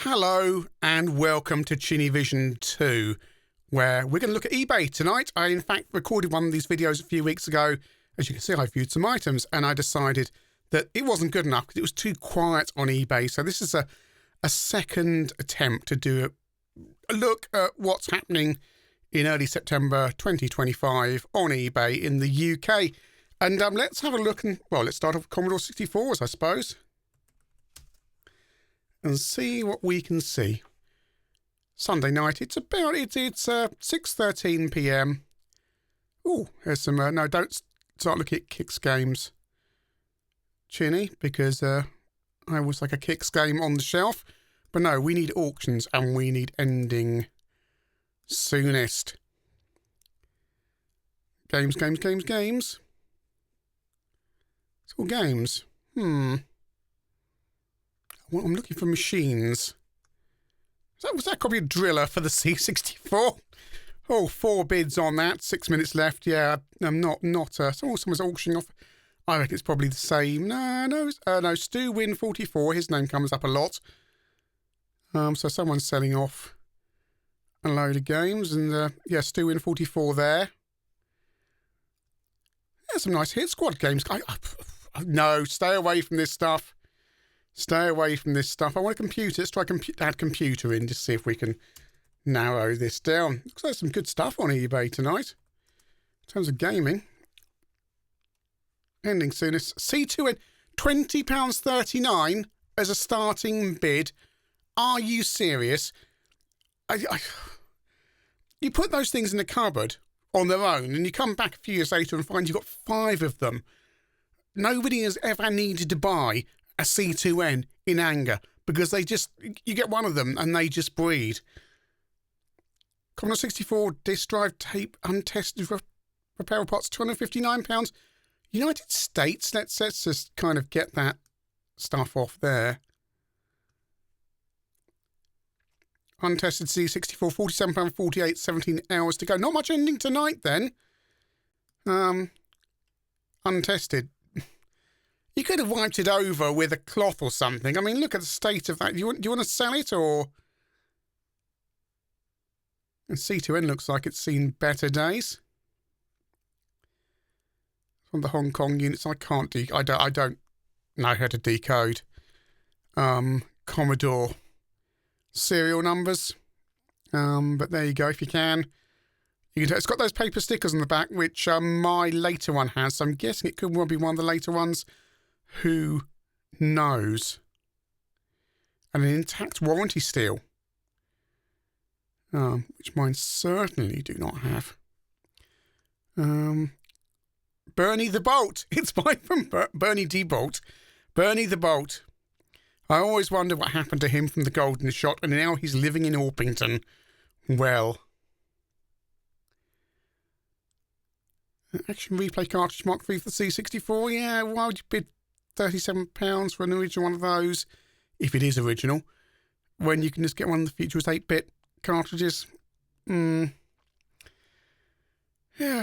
Hello and welcome to Chinny Vision 2, where we're going to look at eBay tonight. I, in fact, recorded one of these videos a few weeks ago. As you can see, I viewed some items and I decided that it wasn't good enough because it was too quiet on eBay. So this is a second attempt to do a look at what's happening in early September 2025 on eBay in the UK. And let's have a look and, well, let's start off with Commodore 64s, I suppose, and see what we can see. Sunday night, it's 6:13 p.m. Oh, here's some, no, don't start looking at Kicks games, Chinny, because I was like a Kicks game on the shelf. But no, we need auctions and we need ending soonest. Games. It's all games. Well, I'm looking for machines. Was that probably a driller for the C64? Oh, 4 bids on that. 6 minutes left. Yeah, I'm not. Someone's auctioning off. I reckon it's probably the same. No. Stu Win 44. His name comes up a lot. So someone's selling off a load of games, and yeah, Stu Win 44 there. There's some nice hit squad games. No, stay away from this stuff. Stay away from this stuff. I want a computer. Let's try add computer in, just see if we can narrow this down. Looks like there's some good stuff on eBay tonight in terms of gaming. Ending soonest. C2N, £20.39 as a starting bid. Are you serious? You put those things in the cupboard on their own and you come back a few years later and find you've got 5 of them. Nobody has ever needed to buy a C2N in anger because you get one of them and they just breed. Commodore 64 disk drive tape untested repair parts, £259. United States, let's just kind of get that stuff off there. Untested C64, £47.48, 17 hours to go. Not much ending tonight then. Untested. You could have wiped it over with a cloth or something. I mean, look at the state of that. Do you want to sell it or? And C2N looks like it's seen better days. On the Hong Kong units, I don't know how to decode Commodore serial numbers. But there you go. If you can, it's got those paper stickers on the back, which my later one has. So I'm guessing it could well be one of the later ones. Who knows? And an intact warranty still, which mine certainly do not have. Bernie the Bolt. It's mine from Bernie D. Bolt. Bernie the Bolt. I always wonder what happened to him from the Golden Shot, and now he's living in Orpington. Well. Action replay cartridge Mark III for the C64. Yeah, why would you bid £37 for an original one of those, if it is original, when you can just get one of the Futurist 8-bit cartridges? Yeah,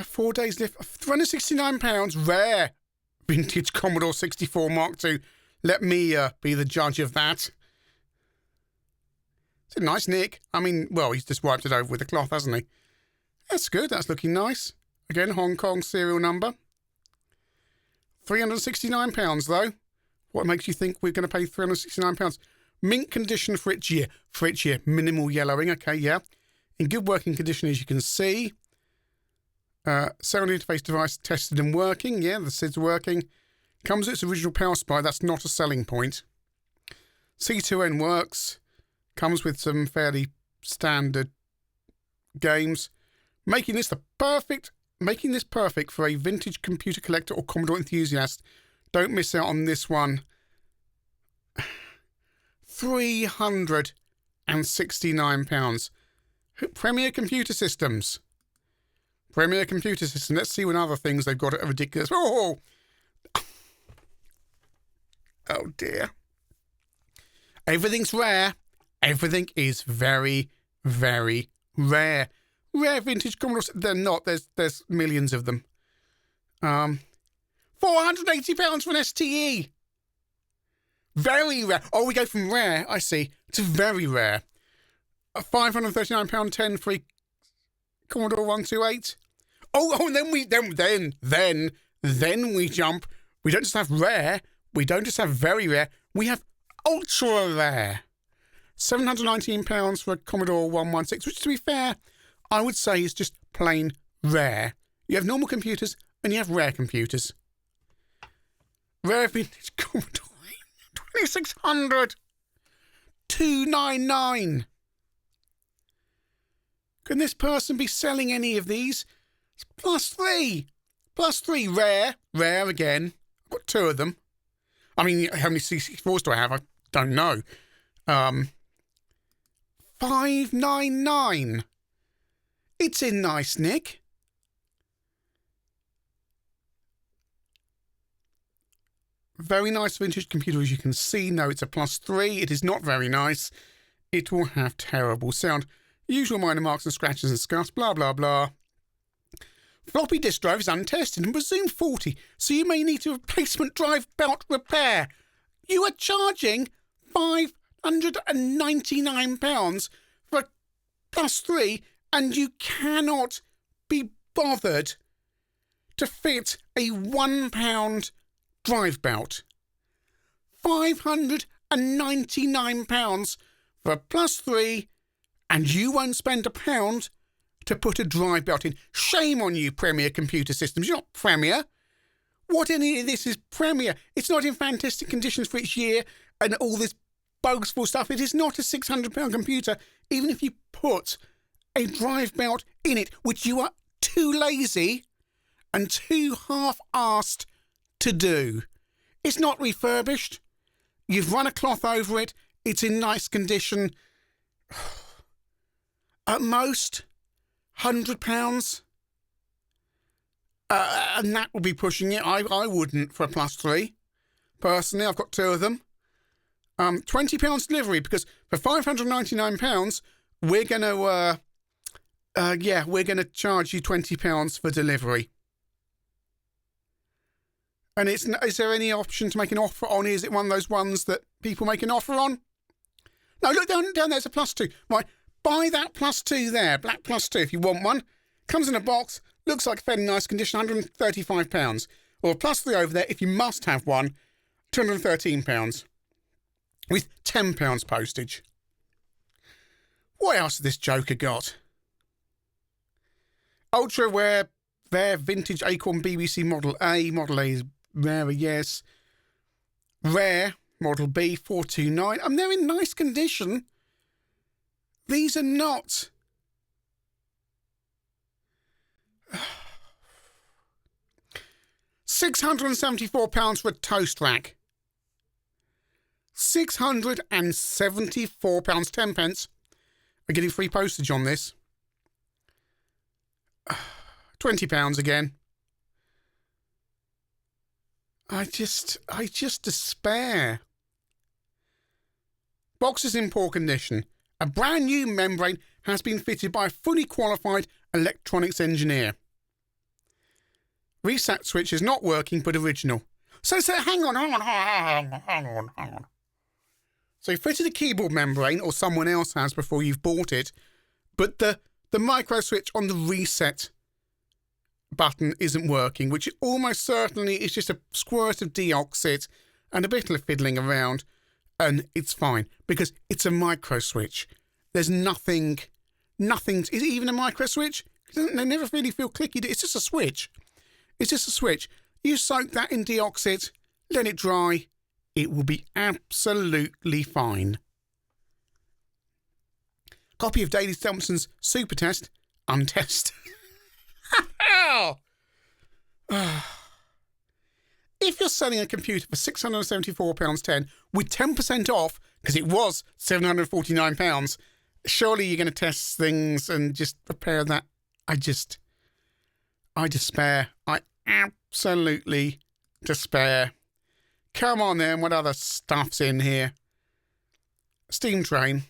4 days left. £369, rare vintage Commodore 64 Mark II. Let me be the judge of that. It's a nice nick. I mean, well, he's just wiped it over with a cloth, hasn't he? That's good. That's looking nice. Again, Hong Kong serial number. £369 though. What makes you think we're going to pay £369? Mint condition for its year. Minimal yellowing. Okay, yeah. In good working condition, as you can see. Sound interface device tested and working. Yeah, the SID's working. Comes with its original power supply. That's not a selling point. C2N works. Comes with some fairly standard games. Making this perfect for a vintage computer collector or Commodore enthusiast. Don't miss out on this one. £369. Premier Computer Systems. Let's see what other things they've got that are ridiculous. Oh dear. Everything's rare. Everything is very, very rare. Rare vintage Commodore. They're not. There's millions of them. £480 for an STE. Very rare. Oh, we go from rare, I see, to very rare. A £539.10 for a Commodore 128. Oh, and then we jump. We don't just have rare. We don't just have very rare. We have ultra rare. £719 for a Commodore 116, which, to be fair, I would say is just plain rare. You have normal computers and you have rare computers. Rare vintage Commodore 2600. $299. Can this person be selling any of these? It's +3. +3. Rare. Rare again. I've got 2 of them. I mean, how many C64s do I have? I don't know. $599. It's in nice nick. Very nice vintage computer, as you can see. No, it's a +3. It is not very nice. It will have terrible sound. Usual minor marks and scratches and scuffs, blah, blah, blah. Floppy disk drive is untested and presumed faulty, so you may need a replacement drive belt repair. You are charging £599 for a +3, and you cannot be bothered to fit a £1 drive belt. £599 for a +3, and you won't spend £1 to put a drive belt in. Shame on you, Premier Computer Systems. You're not Premier. What any of this is Premier? It's not in fantastic conditions for its year and all this boastful stuff. It is not a £600 computer, even if you put a drive belt in it, which you are too lazy and too half-arsed to do. It's not refurbished. You've run a cloth over it. It's in nice condition. At most, £100. And that would be pushing it. I wouldn't for a +3. Personally, I've got 2 of them. £20 delivery, because for £599, we're going to charge you £20 for delivery. And is there any option to make an offer on? Is it one of those ones that people make an offer on? No, look down there's a +2. Right, buy that +2 there, black +2 if you want one. Comes in a box, looks like fairly nice condition, £135. Or a +3 over there if you must have one, £213. With £10 postage. What else has this joker got? Ultra rare vintage Acorn BBC Model A. Model A is rarer, yes. Rare Model B 429. They're in nice condition. These are not. £674 for a toast rack. £674, 10 pence. We're getting free postage on this. £20 again. I just despair. Box is in poor condition. A brand new membrane has been fitted by a fully qualified electronics engineer. Reset switch is not working, but original. So hang on. So you fitted a keyboard membrane, or someone else has before you've bought it, but the micro switch on the reset button isn't working, which almost certainly is just a squirt of deoxit and a bit of fiddling around, and it's fine, because it's a micro switch. There's nothing, is it even a micro switch? They never really feel clicky. It's just a switch. You soak that in deoxit, let it dry, it will be absolutely fine. Copy of Daley Thompson's Super Test, untested. If you're selling a computer for £674.10 with 10% off, because it was £749, surely you're going to test things and just prepare that. I despair. I absolutely despair. Come on then, what other stuff's in here? Steam train.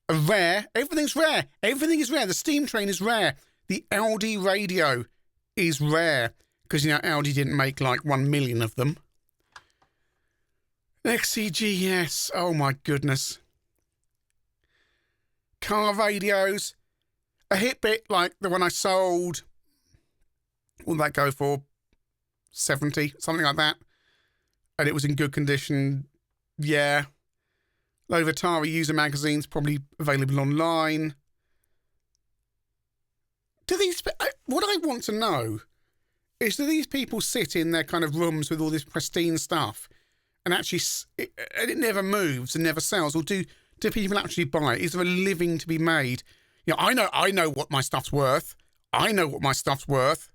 Rare. Everything's rare. Everything is rare. The steam train is rare. The Audi radio is rare. Because, Audi didn't make like 1 million of them. XCGS. Oh my goodness. Car radios. A Hitbit like the one I sold. What did that go for? 70, something like that. And it was in good condition. Yeah. Load of Atari user magazines, probably available online. What I want to know is, do these people sit in their kind of rooms with all this pristine stuff and actually, and it never moves and never sells? Or do people actually buy it? Is there a living to be made? You know, I know what my stuff's worth. I know what my stuff's worth.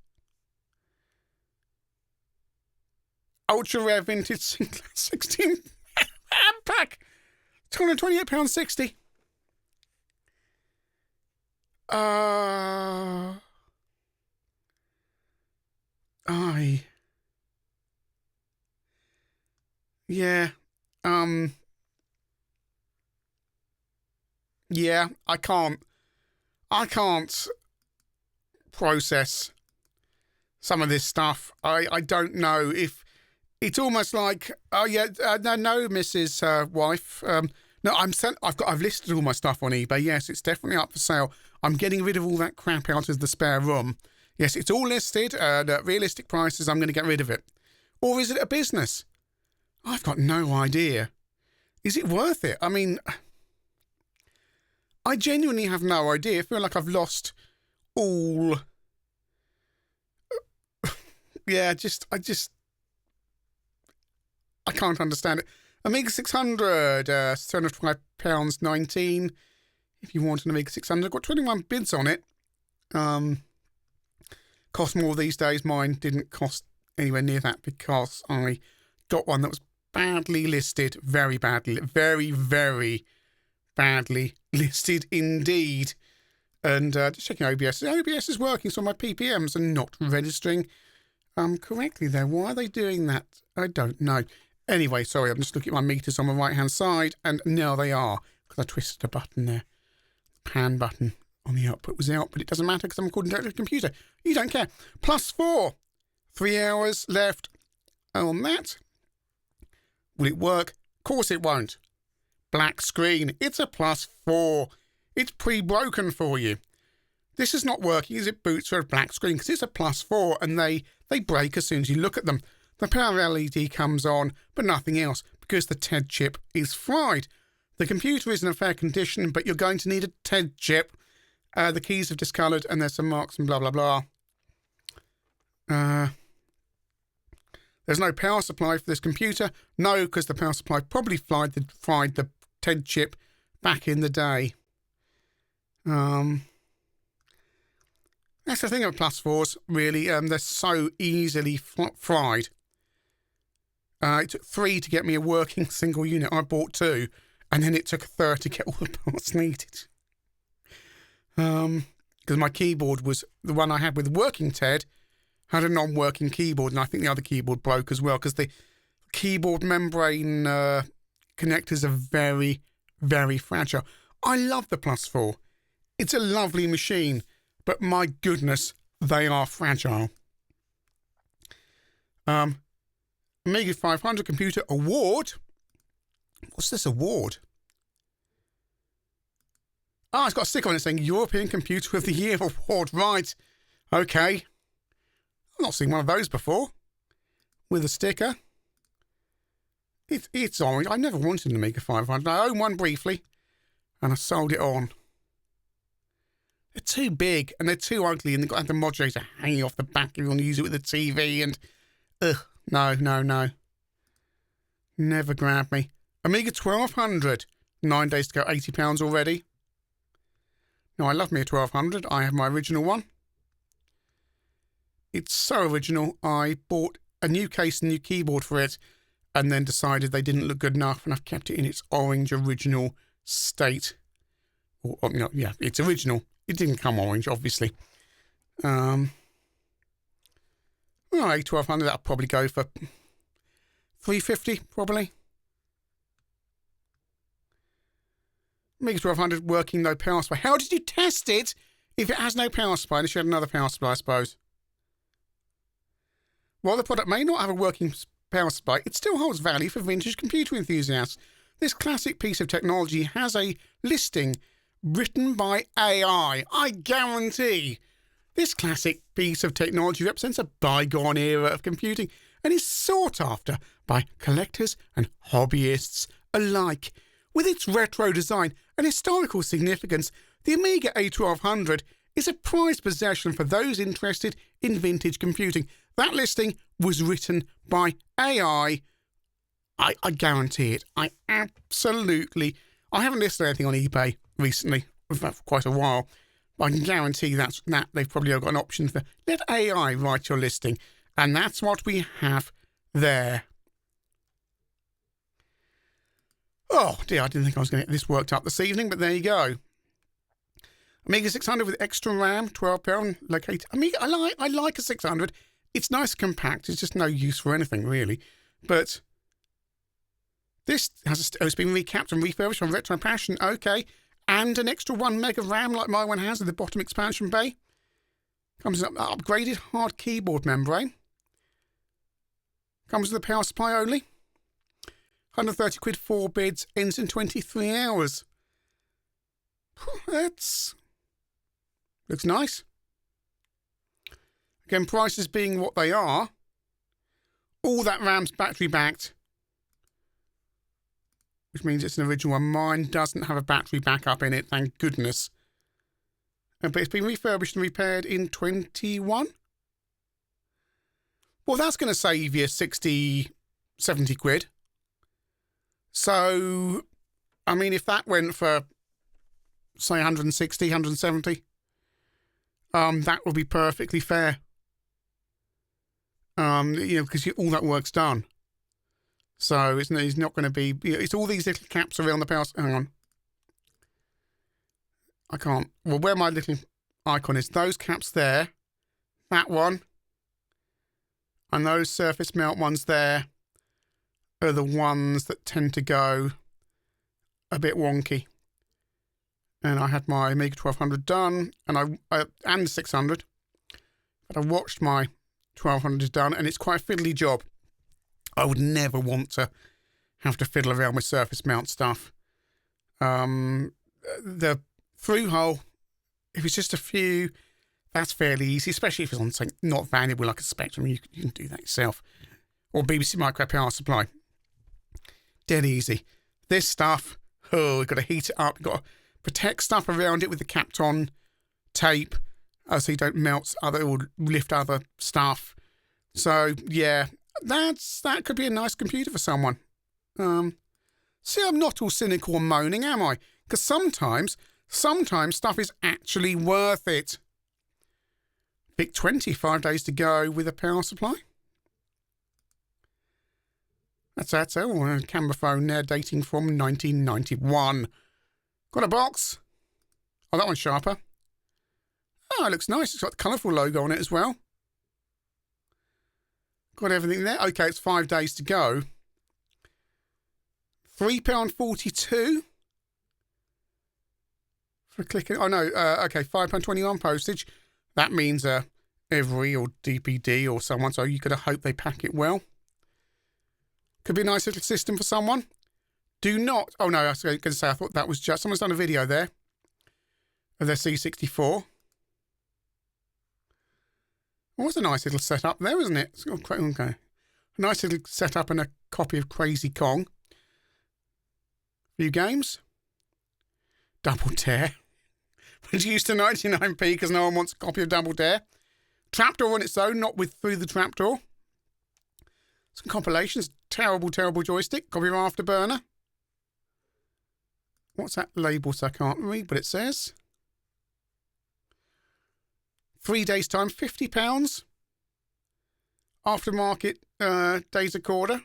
Ultra rare vintage Sinclair 16 pack. £228.60. Yeah. Yeah, I can't process some of this stuff. I don't know if it's almost like, no, Mrs. Wife. No, I've listed all my stuff on eBay. Yes, it's definitely up for sale. I'm getting rid of all that crap out of the spare room. Yes, it's all listed at realistic prices. I'm going to get rid of it. Or is it a business? I've got no idea. Is it worth it? I mean, I genuinely have no idea. I feel like I've lost all. Yeah, I can't understand it. Amiga 600, £705.19. If you want an Amiga 600, got 21 bids on it. Cost more these days. Mine didn't cost anywhere near that because I got one that was badly listed. Very badly. Very, very badly listed indeed. And just checking OBS. OBS is working, so my PPMs are not registering correctly there. Why are they doing that? I don't know. Anyway, sorry, I'm just looking at my meters on the right-hand side, and now they are, because I twisted a button there. Pan button on the output was out, but it doesn't matter because I'm according to the computer. You don't care. +4. 3 hours left on that. Will it work? Of course it won't. Black screen. It's a +4. It's pre-broken for you. This is not working as it boots for a black screen because it's a +4 and they break as soon as you look at them. The power LED comes on, but nothing else because the TED chip is fried. The computer is in a fair condition, but you're going to need a TED chip. The keys have discoloured and there's some marks and blah, blah, blah. There's no power supply for this computer. No, because the power supply probably fried the TED chip back in the day. That's the thing of +4s, really. They're so easily fried. It took 3 to get me a working single unit. I bought 2, and then it took a third to get all the parts needed. Because my keyboard was the one I had with working TED, had a non-working keyboard, and I think the other keyboard broke as well, because the keyboard membrane connectors are very, very fragile. I love the +4. It's a lovely machine, but my goodness, they are fragile. Amiga 500 Computer Award. What's this award? Oh, it's got a sticker on it saying European Computer of the Year Award. Right. Okay. I've not seen one of those before. With a sticker. It's orange. I never wanted an Amiga 500. I owned one briefly. And I sold it on. They're too big and they're too ugly and they've got to have the modulator hanging off the back if you want to use it with the TV and... No. Never grabbed me. Amiga 1200. 9 days to go, £80 already. No, I love me a 1200. I have my original one. It's so original. I bought a new case and new keyboard for it and then decided they didn't look good enough and I've kept it in its orange original state. Yeah, it's original. It didn't come orange, obviously. Well, A1200, that'll probably go for $350, probably. Amiga 1200 working, no power supply. How did you test it if it has no power supply? Unless you had another power supply, I suppose. While the product may not have a working power supply, it still holds value for vintage computer enthusiasts. This classic piece of technology has a listing written by AI. I guarantee this classic piece of technology represents a bygone era of computing and is sought after by collectors and hobbyists alike. With its retro design and historical significance, the Amiga A1200 is a prized possession for those interested in vintage computing. That listing was written by AI. I guarantee it. I haven't listed anything on eBay recently for quite a while, but I can guarantee that they've probably got an option for let AI write your listing, and that's what we have there. Oh dear, I didn't think I was going to get this worked up this evening, but there you go. Amiga 600 with extra RAM, £12 located. Amiga, I like a 600. It's nice and compact. It's just no use for anything really, but this has been recapped and refurbished on Retro Passion. Okay. And an extra 1 meg of RAM like my one has in the bottom expansion bay. Comes with an upgraded hard keyboard membrane. Comes with the power supply only. 130 quid, 4 bids, ends in 23 hours. Looks nice. Again, prices being what they are. All that RAM's battery backed, which means it's an original one. Mine doesn't have a battery backup in it, thank goodness. But it's been refurbished and repaired in 21. Well, that's going to save you 60, 70 quid. So, I mean, if that went for, say, 160, 170, that would be perfectly fair. Because all that work's done. So it's not going to be. It's all these little caps around the power. Hang on. I can't. Well, where my little icon is, those caps there, that one, and those surface mount ones there are the ones that tend to go a bit wonky. And I had my Amiga 1200 done, and and the 600, but I watched my 1200 done, and it's quite a fiddly job. I would never want to have to fiddle around with surface mount stuff. The through hole, if it's just a few, that's fairly easy, especially if it's on something not valuable like a Spectrum. You can do that yourself. Or BBC Micro Power Supply. Dead easy. This stuff, you've got to heat it up. You've got to protect stuff around it with the capped on tape so you don't melt or lift other stuff. So, yeah. That could be a nice computer for someone. See, I'm not all cynical and moaning, am I? Because sometimes stuff is actually worth it. Pick 25 days to go with a power supply. That's that. Oh, a camera phone there dating from 1991. Got a box. Oh, that one's sharper. Oh, it looks nice. It's got the colourful logo on it as well. Got everything there. Okay, it's 5 days to go. £3.42 for clicking. Oh, no. Okay, £5.21 postage. That means Every or DPD or someone, so you got to hope they pack it well. Could be a nice little system for someone. Do not... Oh, no, I was going to say, I thought that was just... Someone's done a video there of their C64. Well, it's a nice little setup there, isn't it? It's got quite, okay. A nice little setup and a copy of Crazy Kong. Few games. Double Dare. Reduced to 99p because no one wants a copy of Double Dare. Trapdoor on its own, not with through the trapdoor. Some compilations. Terrible, terrible joystick. Copy of Afterburner. What's that label? So I can't read, but it says 3 days' time, £50. Aftermarket days a quarter.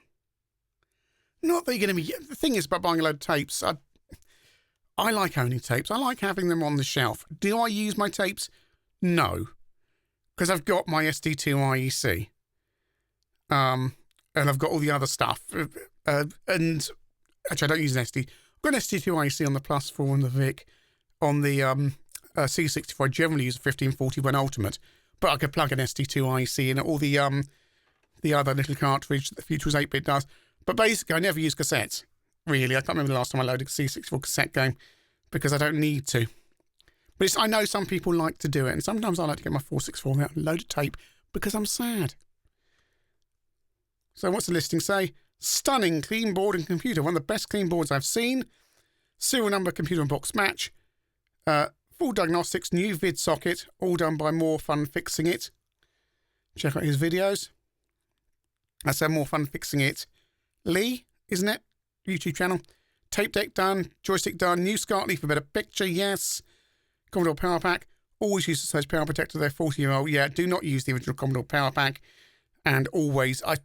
Not that you're going to be... The thing is about buying a load of tapes, I like owning tapes. I like having them on the shelf. Do I use my tapes? No. Because I've got my SD2 IEC. And I've got all the other stuff. And actually, I don't use an SD. I've got an SD2 IEC on the Plus 4 and the VIC. On the C64, I generally use a 1541 Ultimate. But I could plug an SD2 IEC in all the the other little cartridge that the Future 8-bit does. But basically, I never use cassettes, really. I can't remember the last time I loaded a C64 cassette game because I don't need to. But I know some people like to do it, and sometimes I like to get my 464 out and load a tape because I'm sad. So what's the listing say? Stunning clean board and computer. One of the best clean boards I've seen. Serial number, computer and box match. Full diagnostics, new vid socket. All done by More Fun Fixing It. Check out his videos. I said More Fun Fixing It. Lee, isn't it? YouTube channel. Tape deck done. Joystick done. New SCART leaf for better picture. Yes. Commodore Power Pack. Always use the Surge Power Protector. They're 40-year-old. Yeah, do not use the original Commodore Power Pack. And always, I've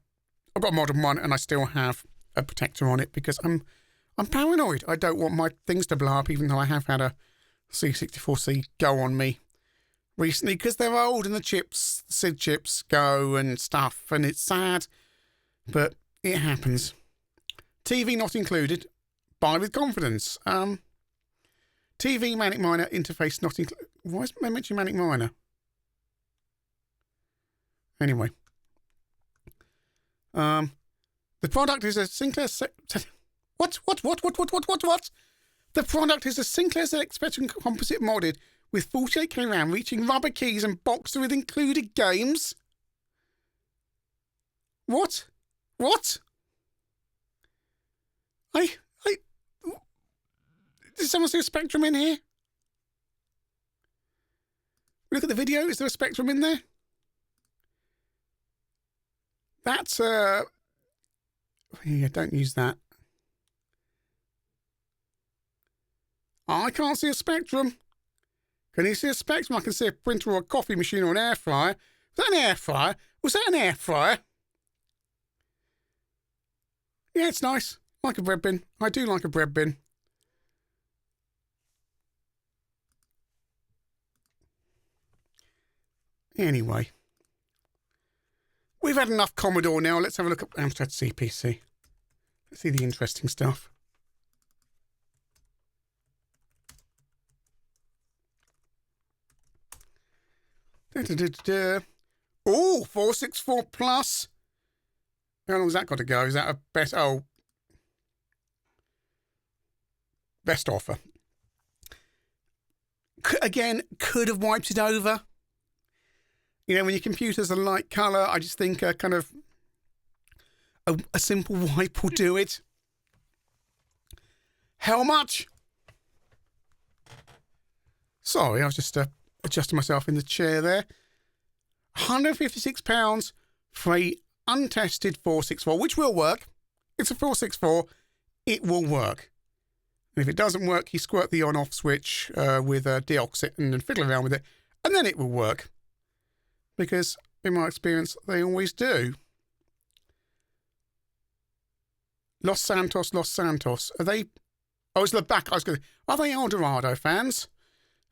got a modern one and I still have a protector on it because I'm paranoid. I don't want my things to blow up, even though I have had a C64C go on me recently because they're old and the chips, the SID chips go and stuff, and it's sad, but it happens. TV not included. Buy with confidence. TV Manic Miner interface not included. Why is I mentioning Manic Miner? Anyway. The product is a Sinclair... What? The product is a Sinclair ZX Spectrum composite modded with 48K RAM, reaching rubber keys and boxer with included games. What? Did someone see a Spectrum in here? Look at the video. Is there a Spectrum in there? That's yeah, don't use that. I can't see a Spectrum. Can you see a Spectrum? I can see a printer or a coffee machine or an air fryer. Was that an air fryer? Was that an air fryer? Yeah, it's nice. Like a bread bin. I do like a bread bin. Anyway. We've had enough Commodore now. Let's have a look at Amstrad CPC. Let's see the interesting stuff. Oh, 464 plus. How long has that got to go? Is that a best? Oh, best offer. Again, could have wiped it over. You know, when your computer's a light colour, I just think a kind of a simple wipe will do it. How much? Sorry, I was just adjusting myself in the chair there. £156 for a untested 464, which will work. It's a 464. It will work. And if it doesn't work, you squirt the on-off switch with a deoxit and then fiddle around with it, and then it will work. Because, in my experience, they always do. Los Santos. Are they... Oh, it's the back. Are they Eldorado fans?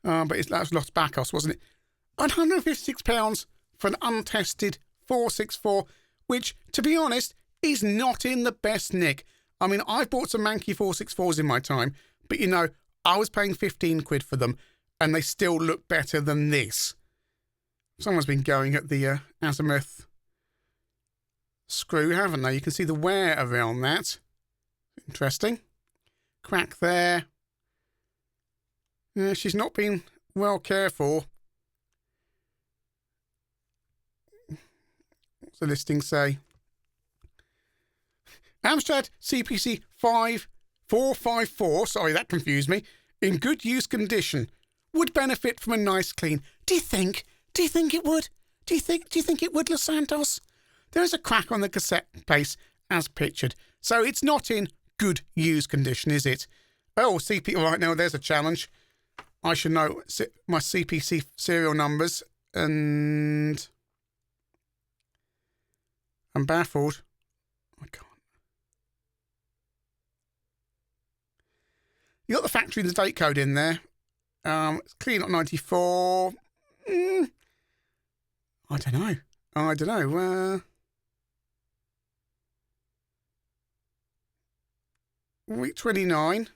But that was Los Bacos, wasn't it? £156 for an untested 464, which, to be honest, is not in the best nick. I mean, I've bought some manky 464s in my time, but, you know, I was paying 15 quid for them, and they still look better than this. Someone's been going at the azimuth screw, haven't they? You can see the wear around that. Interesting. Crack there. Yeah, she's not been well cared for. What's the listing say? Amstrad CPC 5454, sorry, that confused me, in good use condition, would benefit from a nice clean. Do you think it would? Do you think it would, Los Santos? There is a crack on the cassette base as pictured, so it's not in good use condition, is it? Oh, right now there's a challenge. I should know my CPC serial numbers, and I'm baffled. I can't. You got the factory and the date code in there. It's clean up 94. I don't know. Week 29.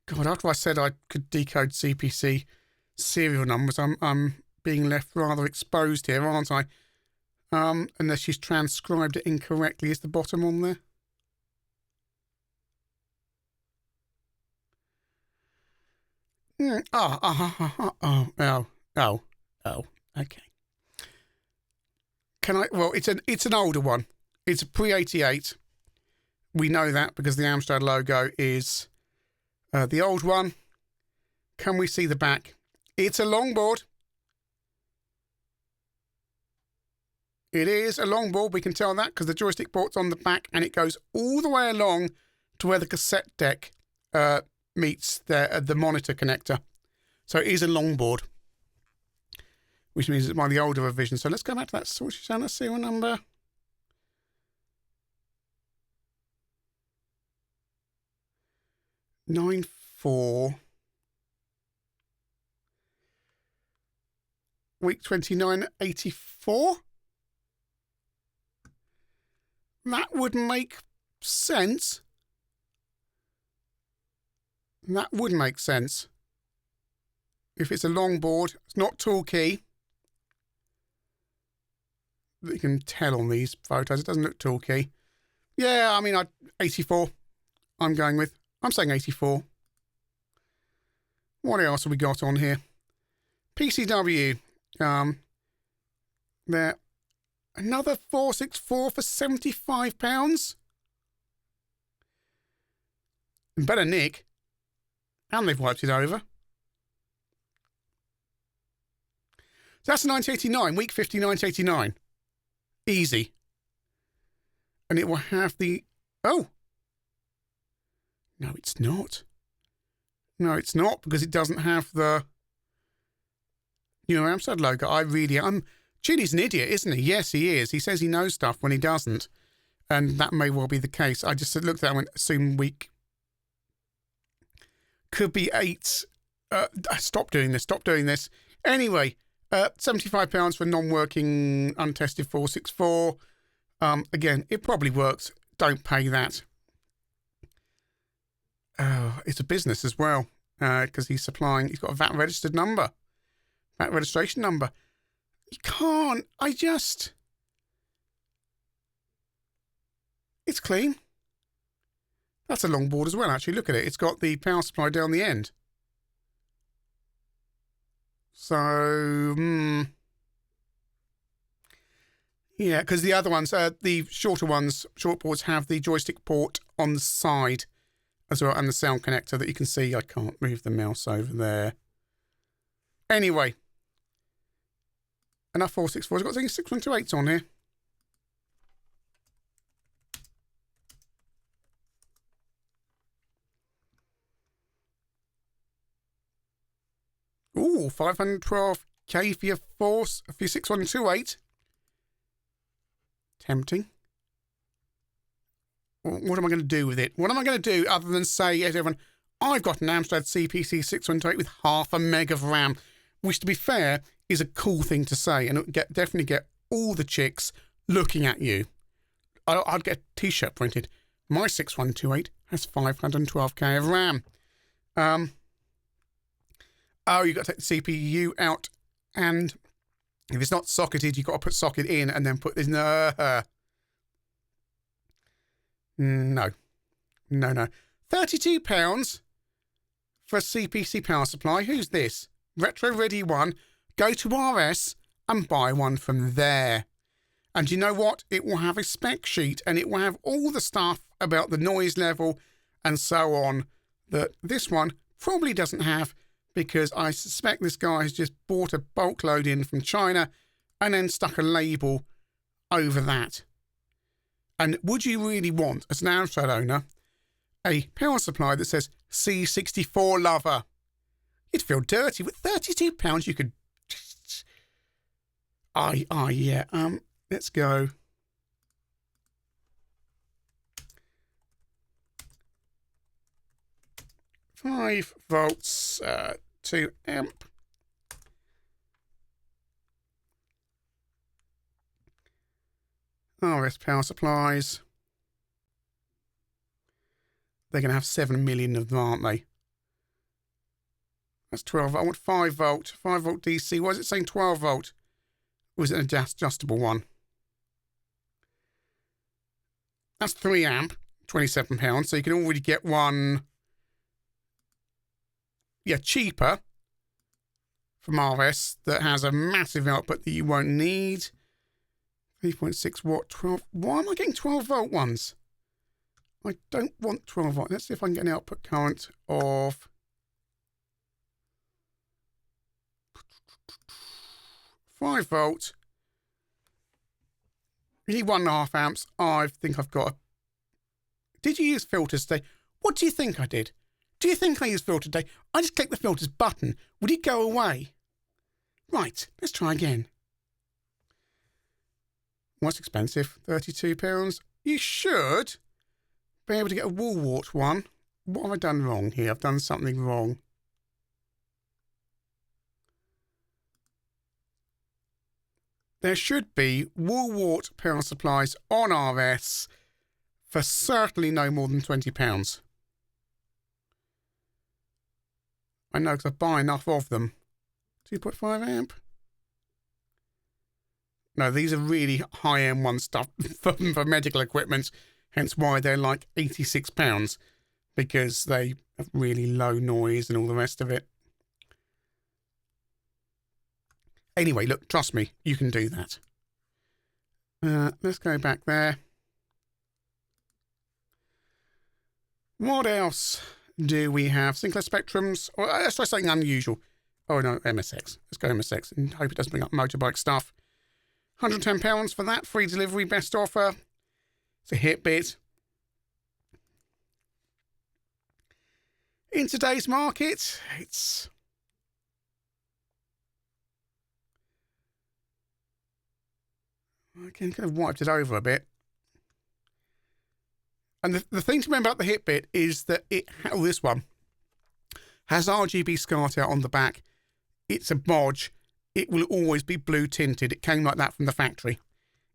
God, after I said I could decode CPC serial numbers, I'm being left rather exposed here, aren't I? Unless she's transcribed it incorrectly. Is the bottom on there? Okay. Can I? Well, it's an older one. It's a pre-88. We know that because the Amstrad logo is the old one. Can we see the back? It's a longboard. It is a longboard. We can tell that because the joystick port's on the back and it goes all the way along to where the cassette deck meets the monitor connector. So it is a longboard, which means it's one of the older revisions. So let's go back to that switch channel, serial number. '94. Week 2984. That would make sense. That would make sense. If it's a longboard, it's not tool key. You can tell on these photos, it doesn't look tool key. Yeah, I mean, 84. I'm going with. I'm saying 84. What else have we got on here? PCW. There. Another 464 for £75. Better nick. And they've wiped it over. So that's 1989, week 50, 1989. Easy. And it will have the... Oh! No, it's not. No, it's not, because it doesn't have the... Amstrad logo. Chini's an idiot, isn't he? Yes, he is. He says he knows stuff when he doesn't. And that may well be the case. I just looked at that and went, assume week... Could be 8. Stop doing this. Anyway, £75 for non-working, untested 464. Again, it probably works. Don't pay that. It's a business as well, because he's got a VAT registered number. VAT registration number. You can't. It's clean. That's a longboard as well, actually. Look at it. It's got the power supply down the end. So, yeah, because the other ones, the shorter ones, short boards have the joystick port on the side as well, and the sound connector that you can see. I can't move the mouse over there. Anyway, enough 464s. I've got 6128s on here. Ooh, 512k for your 6128. Tempting. What am I going to do with it? What am I going to do other than say to everyone, I've got an Amstrad CPC 628 with half a meg of RAM, which, to be fair, is a cool thing to say, and it would definitely get all the chicks looking at you. I'd get a t-shirt printed. My 6128 has 512k of RAM. Oh, you've got to take the CPU out, and if it's not socketed, you've got to put socket in and then put this... No. £32 for a CPC power supply. Who's this? Retro Ready One. Go to RS and buy one from there. And you know what? It will have a spec sheet, and it will have all the stuff about the noise level and so on that this one probably doesn't have, because I suspect this guy has just bought a bulk load in from China and then stuck a label over that. And would you really want, as an Amstrad owner, a power supply that says C64 lover? You'd feel dirty. With £32, you could... yeah. Let's go. Five volts, 2 amp. RS power supplies. They're going to have 7 million of them, aren't they? That's 12. I want 5 volt. 5 volt DC. Why is it saying 12 volt? Or is it an adjustable one? That's 3 amp, £27. So you can already get one, yeah, cheaper from RS that has a massive output that you won't need. 3.6 watt, 12. Why am I getting 12 volt ones? I don't want 12 volt. Let's see if I can get an output current of 5 volt. You need 1.5 amps. I think I've got a... Did you use filters today? What do you think I did? Do you think I used filter today? I just clicked the filters button. Would it go away? Right, let's try again. What's expensive? £32. You should be able to get a wall wart one. What have I done wrong here? I've done something wrong. There should be wall wart power supplies on RS for certainly no more than £20. I know because I buy enough of them. 2.5 amp. No, these are really high-end one stuff for medical equipment, hence why they're like £86, because they have really low noise and all the rest of it. Anyway, look, trust me, you can do that. Let's go back there. What else do we have? Sinclair Spectrums. Or let's try something unusual. Oh, no, MSX. Let's go MSX and hope it doesn't bring up motorbike stuff. £110 for that. Free delivery, best offer. It's a hit bit. In today's market, it's... I can kind of wiped it over a bit. And the thing to remember about the hit bit is that it, this one, has RGB SCART out on the back. It's a bodge. It will always be blue tinted. It came like that from the factory.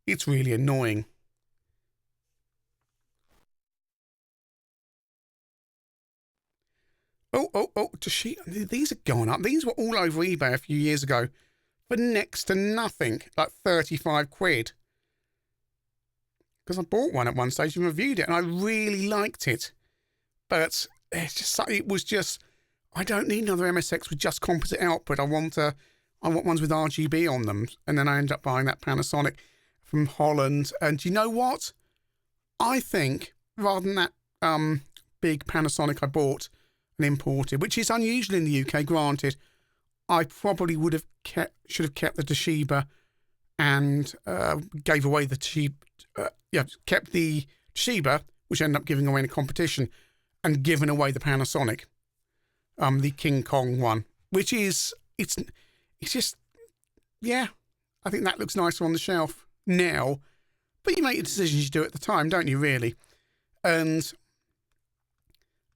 It's really annoying. These are gone up. These were all over eBay a few years ago for next to nothing, like 35 quid. Because I bought one at one stage and reviewed it, and I really liked it. But it's just, it was just, I don't need another MSX with just composite output. I want ones with RGB on them. And then I ended up buying that Panasonic from Holland. And you know what? I think rather than that big Panasonic I bought and imported, which is unusual in the UK, granted, I probably should have kept the Toshiba and gave away the Toshiba. Kept the Toshiba, which ended up giving away in a competition, and given away the Panasonic, the King Kong one, which is it's just, yeah, I think that looks nicer on the shelf now. But you make your decisions you do at the time, don't you? Really, and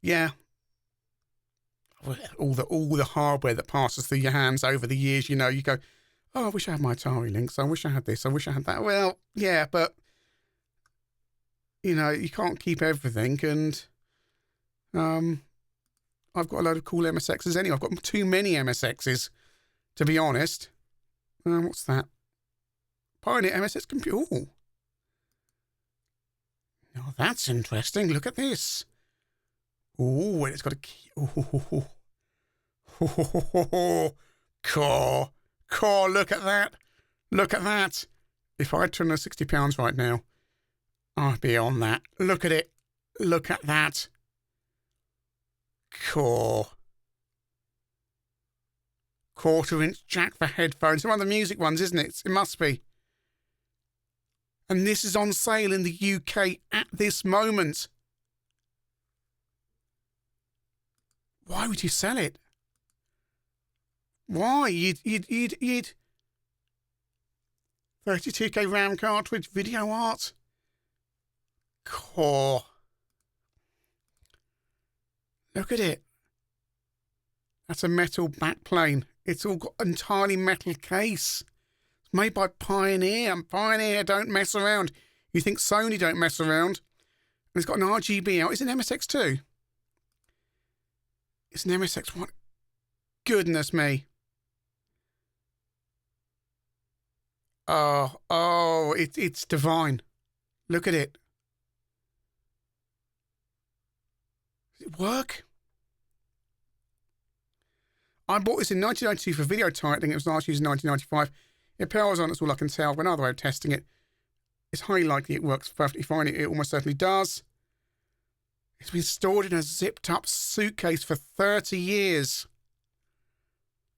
yeah. All the hardware that passes through your hands over the years, you know, you go, oh, I wish I had my Atari Lynx. I wish I had this. I wish I had that. Well, yeah, but, you know, you can't keep everything. And I've got a load of cool MSXs anyway. I've got too many MSXs, to be honest. What's that? Pioneer MSX computer. Ooh. Now that's interesting. Look at this. Oh, and it's got a key. Core, look at that. Look at that. If I'd turn those £60 right now, I'd be on that. Look at it. Look at that. Core. 1/4-inch jack for headphones. One of the music ones, isn't it? It must be. And this is on sale in the UK at this moment. Why would you sell it? Why? You'd 32K RAM cartridge, video art. Core. Look at it. That's a metal backplane. It's all got entirely metal case. It's made by Pioneer, and Pioneer don't mess around. You think Sony don't mess around? And it's got an RGB out. It's an MSX too. It's an MSX one. Goodness me. Oh, it's divine. Look at it. Does it work? I bought this in 1992 for video titling. It was last used in 1995. It powers on, that's all I can tell. But another way of testing it, it's highly likely it works perfectly fine. It almost certainly does. It's been stored in a zipped up suitcase for 30 years.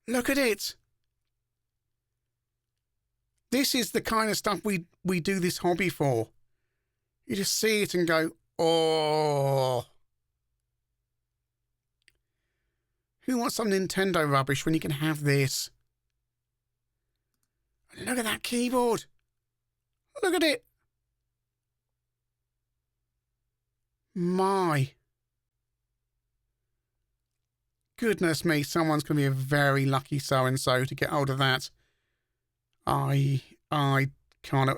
Look at it. This is the kind of stuff we do this hobby for. You just see it and go, oh. Who wants some Nintendo rubbish when you can have this? Look at that keyboard. Look at it. My. Goodness me, someone's going to be a very lucky so-and-so to get hold of that. I can't.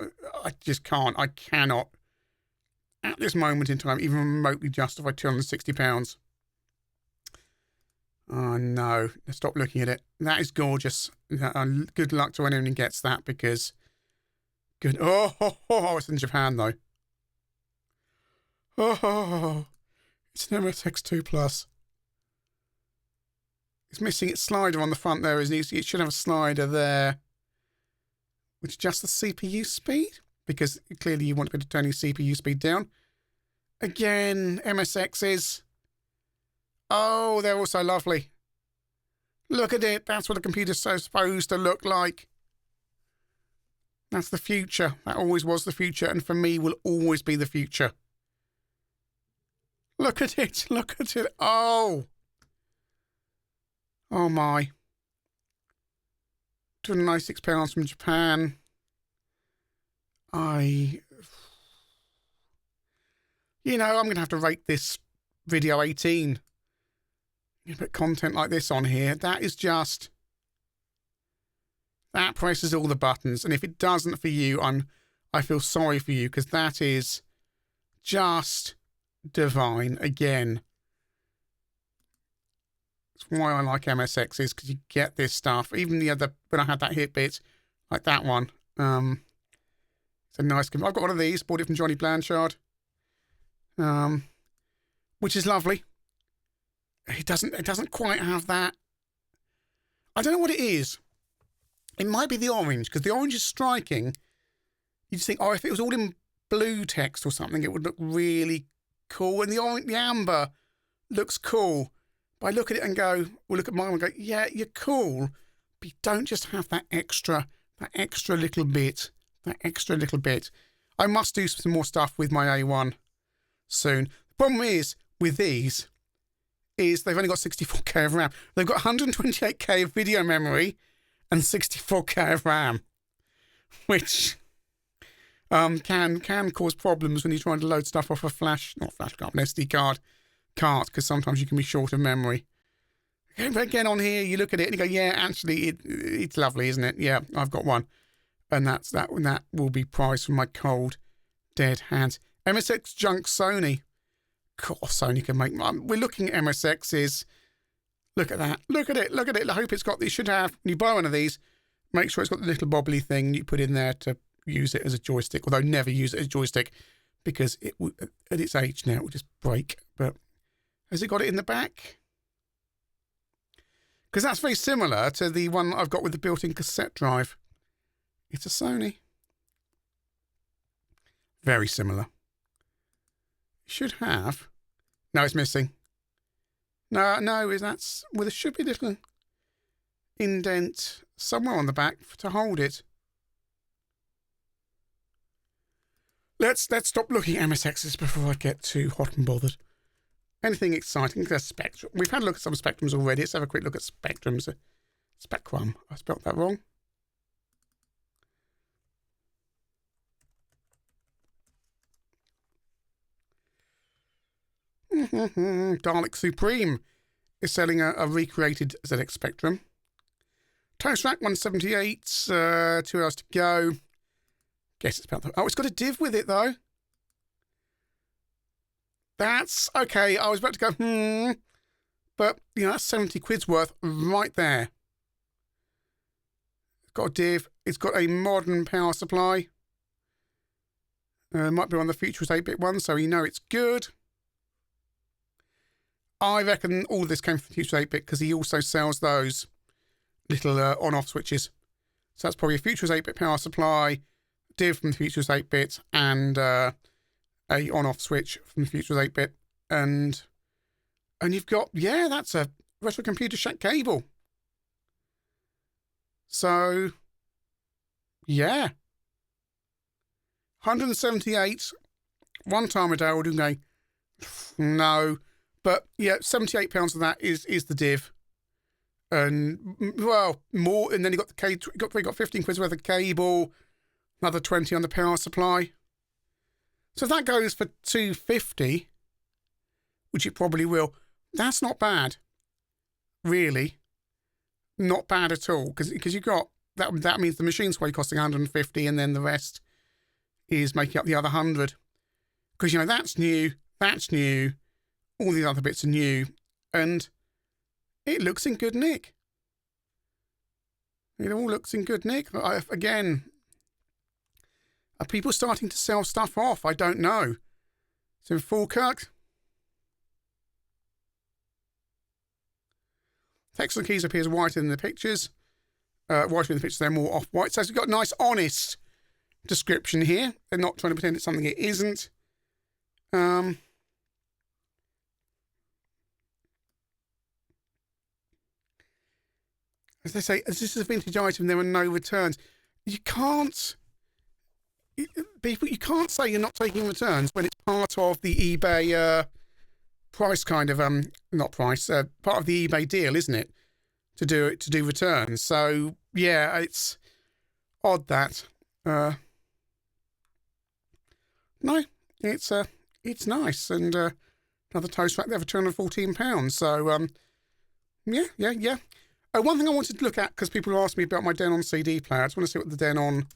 I just can't. I cannot, at this moment in time, even remotely justify £260. Oh, no. Stop looking at it. That is gorgeous. Good luck to anyone who gets that, because... Good. Oh, it's in Japan, though. Oh, it's an MSX2 Plus. It's missing its slider on the front there, isn't it? It should have a slider there, which adjusts the CPU speed, because clearly you want to be able to turn your CPU speed down. Again, MSXs. Oh, they're also lovely. Look at it. That's what a computer's supposed to look like. That's the future. That always was the future, and for me will always be the future. Look at it. Look at it. Oh. Oh my. £296 from Japan. I'm going to have to rate this video 18. You put content like this on here. That is just... That presses all the buttons. And if it doesn't for you, I feel sorry for you, because that is just divine again. That's why I like MSXs, because you get this stuff. Even the other, when I had that hit bit, like that one. It's a nice... I've got one of these, bought it from Johnny Blanchard. Which is lovely. It doesn't quite have that. I don't know what it is. It might be the orange, because the orange is striking. You just think, oh, if it was all in blue text or something, it would look really cool. And the amber looks cool. But I look at it and go, well, look at mine and go, yeah, you're cool, but you don't just have that extra little bit. I must do some more stuff with my A1 soon. The problem is, with these, is they've only got 64k of RAM. They've got 128k of video memory and 64k of RAM, which can cause problems when you're trying to load stuff off a an SD card cart, because sometimes you can be short of memory. But again, on here, you look at it and you go, yeah, actually, it's lovely, isn't it? Yeah, I've got one. And that will be prized from my cold, dead hands. MSX junk Sony. God, Sony can make... We're looking at MSXs. Look at that. Look at it. Look at it. I hope it's got... It should have... When you buy one of these, make sure it's got the little bobbly thing you put in there to use it as a joystick. Although never use it as a joystick, because it at its age now, it will just break. But has it got it in the back? Because that's very similar to the one that I've got with the built-in cassette drive. It's a Sony. Very similar. Should have. No, it's missing. No, that's... Well, there should be a little indent somewhere on the back to hold it. Let's stop looking at MSXs before I get too hot and bothered. Anything exciting? There's Spectrum. We've had a look at some Spectrums already. Let's have a quick look at Spectrums. Spectrum. I spelt that wrong. Dalek Supreme is selling a recreated ZX Spectrum. Toast Rack 178, 2 hours to go. Guess it's about that. Oh, it's got a div with it though. That's okay. I was about to go, but you know, that's 70 quid's worth right there. It's got a div. It's got a modern power supply. Might be one of the Futurist 8-bit ones, so you know it's good. I reckon all this came from Future 8-bit because he also sells those little on-off switches. So that's probably a Future's 8-bit power supply, div from the Future's 8-bit, and a on-off switch from the Future's 8-bit. And you've got, yeah, that's a retro computer shack cable. So, yeah. 178, one time a day, we're going, no. But, yeah, £78 of that is the div. And, well, more, and then you got the got 15 quid worth of cable, another 20 on the power supply. So if that goes for 250, which it probably will, that's not bad. Really. Not bad at all. Because you've got, that means the machine's probably costing 150 and then the rest is making up the other 100. Because, you know, that's new, all the other bits are new, and it looks in good nick. It all looks in good nick. Again, are people starting to sell stuff off? I don't know. It's in Falkirk. Text and keys appears whiter in the pictures. Whiter in the pictures, they're more off-white. So we've got a nice, honest description here. They're not trying to pretend it's something it isn't. As they say, as this is a vintage item, there are no returns. You can't say you're not taking returns when it's part of the eBay price kind of not price, part of the eBay deal, isn't it? To do returns. So yeah, it's odd that. No, it's nice, and another toast rack there for £214. So yeah. One thing I wanted to look at, because people asked me about my Denon CD player. I just want to see what the Denon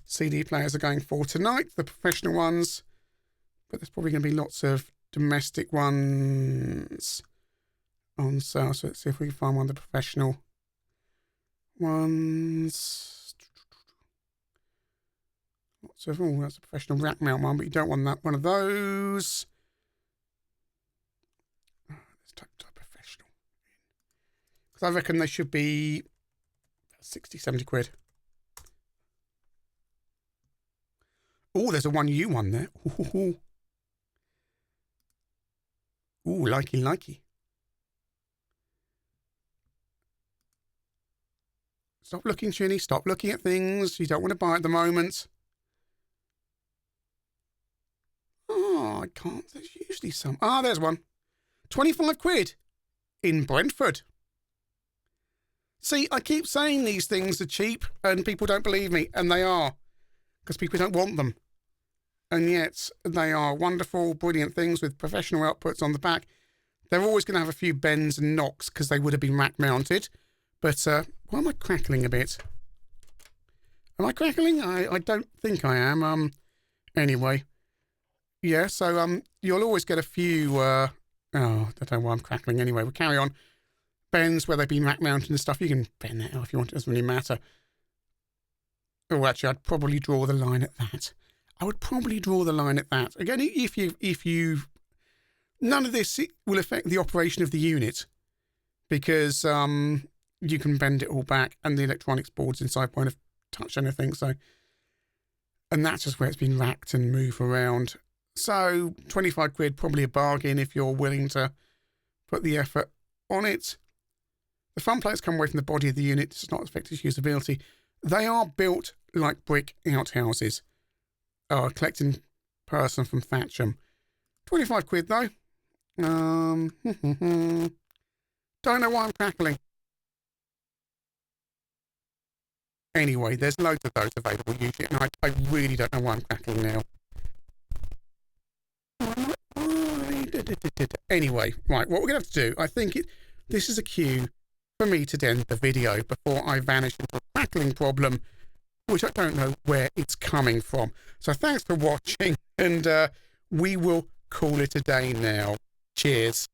CD players are going for tonight, the professional ones. But there's probably going to be lots of domestic ones on sale. So let's see if we can find one of the professional ones. Lots of, oh, that's a professional rack mount one, but you don't want that one of those. Let's type professional. Because I reckon they should be 60, 70 quid. Oh, there's a 1U one there. Ooh, likey. Stop looking, Chinny. Stop looking at things you don't want to buy at the moment. Oh, I can't. There's usually some. Ah, there's one. 25 quid in Brentford. See, I keep saying these things are cheap and people don't believe me, and they are, because people don't want them. And yet they are wonderful, brilliant things with professional outputs on the back. They're always going to have a few bends and knocks because they would have been rack mounted. But why am I crackling a bit? Am I crackling? I don't think I am. Anyway. Yeah, so you'll always get a few... I don't know why I'm crackling anyway. We'll carry on. Bends where they've been rack mounted and stuff. You can bend that out if you want. It doesn't really matter. Oh, actually, I'd probably draw the line at that. Again, if you none of this will affect the operation of the unit, because you can bend it all back, and the electronics boards inside won't have touched anything. So, and that's just where it's been racked and moved around. So 25 quid, probably a bargain if you're willing to put the effort on it. The front plates come away from the body of the unit. It does not affect its usability. They are built like brick outhouses. A collecting person from Thatcham. 25 quid though. Don't know why I'm crackling. Anyway, there's loads of those available usually, and I really don't know why I'm crackling now. Anyway, right, what we're going to have to do, I think this is a cue for me to end the video before I vanish into a crackling problem, which I don't know where it's coming from. So thanks for watching, and we will call it a day now. Cheers.